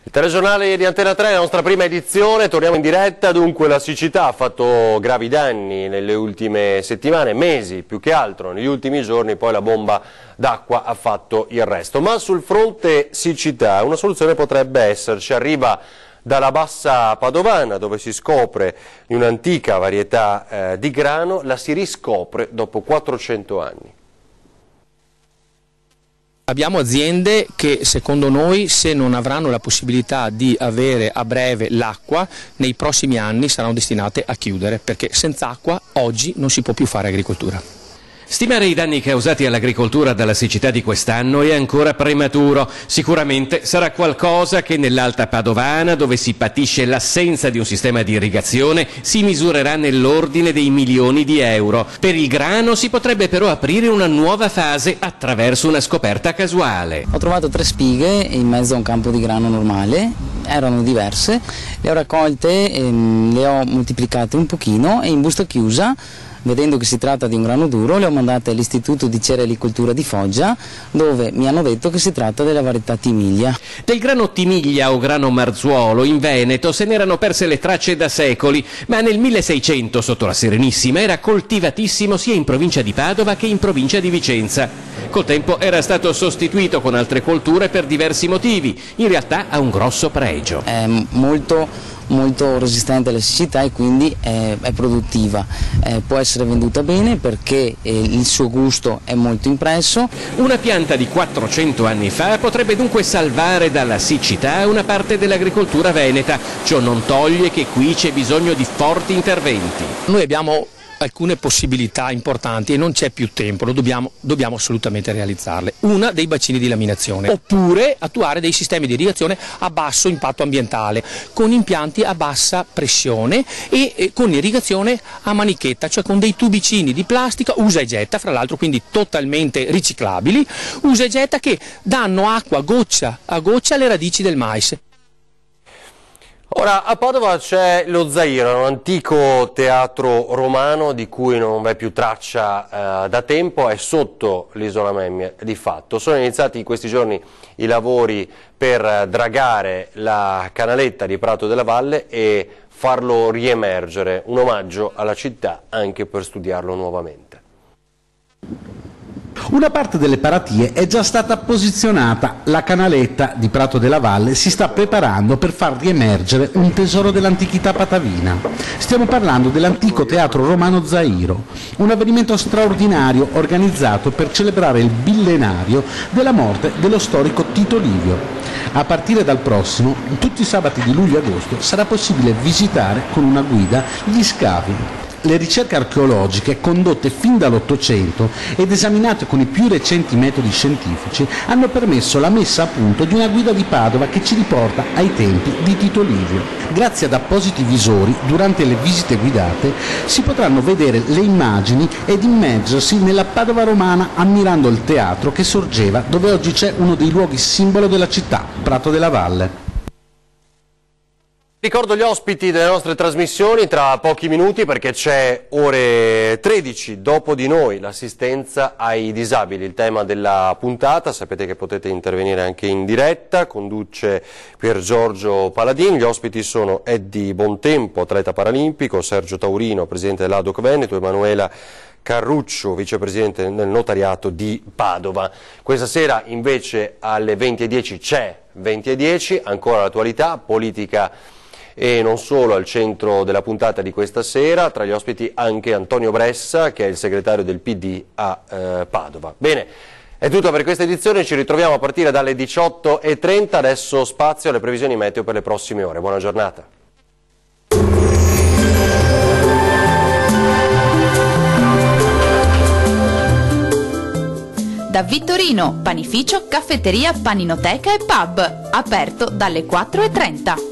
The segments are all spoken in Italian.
Il telegiornale di Antena 3, la nostra prima edizione, torniamo in diretta. Dunque la siccità ha fatto gravi danni nelle ultime settimane, mesi più che altro, negli ultimi giorni poi la bomba d'acqua ha fatto il resto. Ma sul fronte siccità una soluzione potrebbe esserci, arriva dalla bassa padovana dove si scopre di un'antica varietà di grano, la si riscopre dopo 400 anni. Abbiamo aziende che secondo noi, se non avranno la possibilità di avere a breve l'acqua, nei prossimi anni saranno destinate a chiudere, perché senza acqua oggi non si può più fare agricoltura. Stimare i danni causati all'agricoltura dalla siccità di quest'anno è ancora prematuro. Sicuramente sarà qualcosa che nell'Alta Padovana, dove si patisce l'assenza di un sistema di irrigazione, si misurerà nell'ordine dei milioni di euro. Per il grano si potrebbe però aprire una nuova fase attraverso una scoperta casuale. Ho trovato 3 spighe in mezzo a un campo di grano normale, erano diverse, le ho raccolte, le ho moltiplicate un pochino e in busta chiusa, vedendo che si tratta di un grano duro, le ho mandate all'Istituto di Cerealicoltura di Foggia, dove mi hanno detto che si tratta della varietà Timiglia. Del grano Timiglia o grano Marzuolo in Veneto se ne erano perse le tracce da secoli, ma nel 1600 sotto la Serenissima era coltivatissimo sia in provincia di Padova che in provincia di Vicenza. Col tempo era stato sostituito con altre colture per diversi motivi, in realtà ha un grosso pregio. È molto resistente alla siccità e quindi è produttiva, può essere venduta bene perché il suo gusto è molto impresso. Una pianta di 400 anni fa potrebbe dunque salvare dalla siccità una parte dell'agricoltura veneta, ciò non toglie che qui c'è bisogno di forti interventi. Noi abbiamo alcune possibilità importanti e non c'è più tempo, dobbiamo assolutamente realizzarle. Una dei bacini di laminazione, oppure attuare dei sistemi di irrigazione a basso impatto ambientale, con impianti a bassa pressione e con irrigazione a manichetta, cioè con dei tubicini di plastica usa e getta, fra l'altro quindi totalmente riciclabili, usa e getta, che danno acqua goccia a goccia alle radici del mais. Ora, a Padova c'è lo Zairo, un antico teatro romano di cui non v'è più traccia da tempo, è sotto l'isola Memmia di fatto. Sono iniziati in questi giorni i lavori per dragare la canaletta di Prato della Valle e farlo riemergere, un omaggio alla città anche per studiarlo nuovamente. Una parte delle paratie è già stata posizionata, la canaletta di Prato della Valle si sta preparando per far riemergere un tesoro dell'antichità patavina. Stiamo parlando dell'antico teatro romano Zairo, un avvenimento straordinario organizzato per celebrare il millenario della morte dello storico Tito Livio. A partire dal prossimo, tutti i sabati di luglio e agosto, sarà possibile visitare con una guida gli scavi. Le ricerche archeologiche condotte fin dall'Ottocento ed esaminate con i più recenti metodi scientifici hanno permesso la messa a punto di una guida di Padova che ci riporta ai tempi di Tito Livio. Grazie ad appositi visori, durante le visite guidate si potranno vedere le immagini ed immergersi nella Padova romana ammirando il teatro che sorgeva dove oggi c'è uno dei luoghi simbolo della città, Prato della Valle. Ricordo gli ospiti delle nostre trasmissioni tra pochi minuti perché c'è ore 13 dopo di noi l'assistenza ai disabili, il tema della puntata. Sapete che potete intervenire anche in diretta, conduce Pier Giorgio Paladin, gli ospiti sono Eddie Bontempo, atleta paralimpico, Sergio Taurino, presidente dell'ADOC Veneto, Emanuela Carruccio, vicepresidente del notariato di Padova. Questa sera invece alle 20:10 c'è 20:10, ancora l'attualità politica e non solo al centro della puntata di questa sera, tra gli ospiti anche Antonio Bressa che è il segretario del PD a Padova. Bene, è tutto per questa edizione, ci ritroviamo a partire dalle 18:30, adesso spazio alle previsioni meteo per le prossime ore. Buona giornata. Da Vittorino, panificio, caffetteria, paninoteca e pub, aperto dalle 4:30.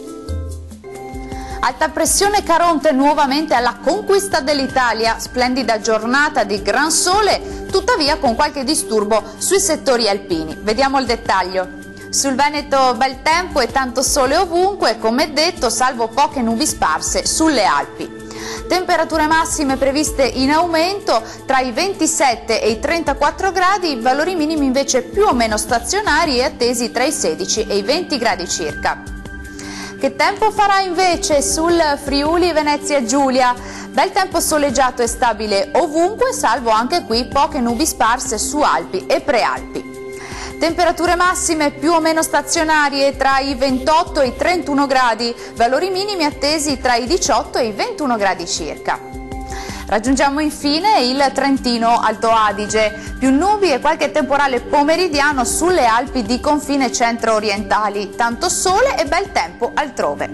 Alta pressione Caronte nuovamente alla conquista dell'Italia, splendida giornata di gran sole, tuttavia con qualche disturbo sui settori alpini. Vediamo il dettaglio. Sul Veneto bel tempo e tanto sole ovunque, come detto, salvo poche nubi sparse sulle Alpi. Temperature massime previste in aumento tra i 27 e i 34 gradi, valori minimi invece più o meno stazionari e attesi tra i 16 e i 20 gradi circa. Che tempo farà invece sul Friuli Venezia Giulia? Bel tempo soleggiato e stabile ovunque, salvo anche qui poche nubi sparse su Alpi e Prealpi. Temperature massime più o meno stazionarie tra i 28 e i 31 gradi, valori minimi attesi tra i 18 e i 21 gradi circa. Raggiungiamo infine il Trentino Alto Adige, più nubi e qualche temporale pomeridiano sulle Alpi di confine centro-orientali, tanto sole e bel tempo altrove.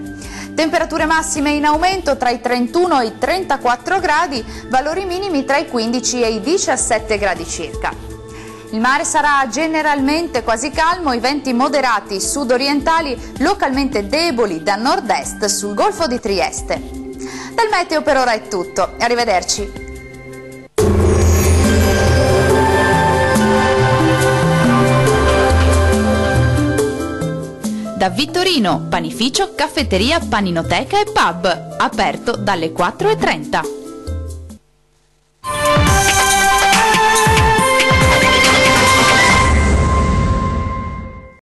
Temperature massime in aumento tra i 31 e i 34 gradi, valori minimi tra i 15 e i 17 gradi circa. Il mare sarà generalmente quasi calmo, i venti moderati sud-orientali localmente deboli da nord-est sul Golfo di Trieste. Dal meteo per ora è tutto, arrivederci. Da Vittorino, panificio, caffetteria, paninoteca e pub, aperto dalle 4:30.